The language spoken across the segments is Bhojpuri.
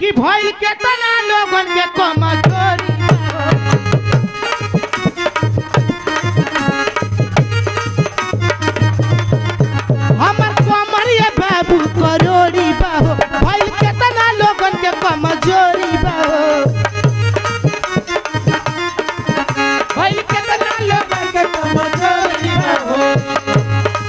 कि भइल केतना लोगन के कमजोरी हमर कमरिया बाबू करोड़ी बाबू भइल केतना लोगन के कमजोरी बाबू भइल केतना लोगन के कमजोरी बाबू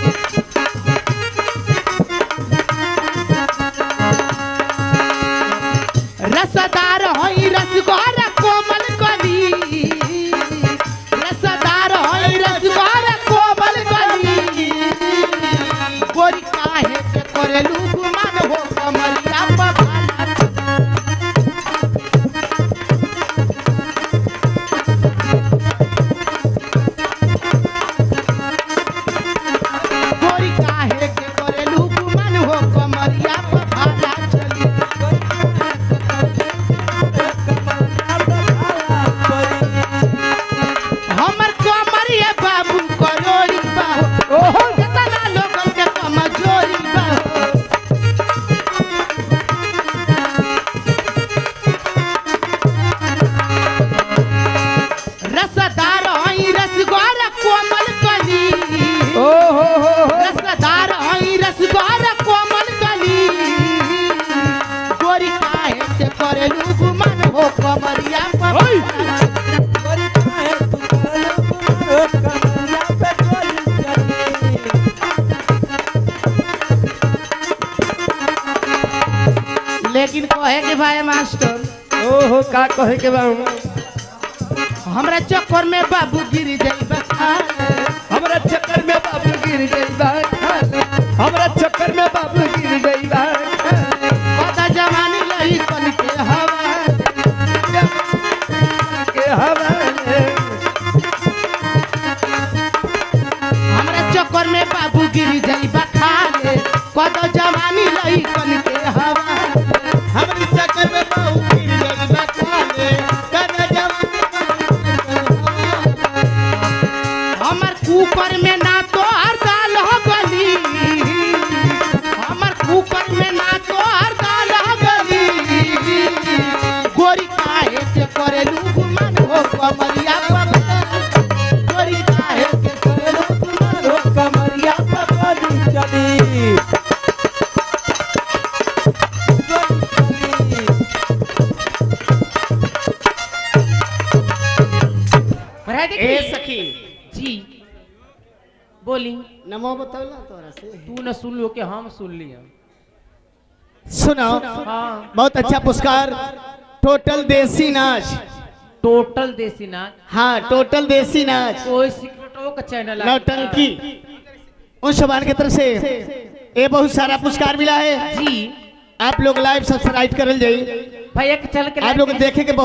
रसदार होई रसगोर कोमल कली रसदार होई रसगोर कोमल कली गोरी काहे से करेलू गुमान हो कमरिया पभाला गोरी काहे के करेलू गुमान हो कमरिया पभाला चली हमर कमरिया बाबू करोड़ी बाबू ओहो केतना लोगन के कमजोरी बाबू रसदार हई रसगोर कोमल कली ओहो रसदार हई रसगोर कोमल कली गोरी काहे से करेलू गुमान हो कमरिया पभाला लेकिन कहे के भाई मास्टर ओहो का कहे के बा हमरा चक्कर में बाबू गिर जाइबा हमरा चक्कर में बाबू गिर गइबा हमरा चक्कर में बाबू गिर गइबा पता जवानी लही कन के हवा के हवाले हमरा चक्कर में बाबू गिर जाइबा खाले पता जवानी लही कन के हवा हमरी चक्कर में बाबू गिर जाइबा खाले पता जवानी हमर कुकर में ना तो हर दाल हो गली हमर कुकर में ना तो हर दाल हो गली गोरी काहे से करेलू गुमान हो कमरिया पभाला गोरी काहे के करेलू गुमान हो कमरिया पभाला चली ए सखी जी बोली नमो बतौला तोरा से तू न सुन लो के हम सुन लिया सुनो हाँ बहुत अच्छा पुरस्कार टोटल देसी नाच टोटल देसी नाच हाँ टोटल देसी नाच कोई सिक्रेटो का चैनल है नौटंकी उन शबान की तरफ से ये बहुत सारा पुरस्कार मिला है जी आप लोग लाइव सब्सक्राइब करल जाइए भाई एक चल के आप लोग देखे के बहुत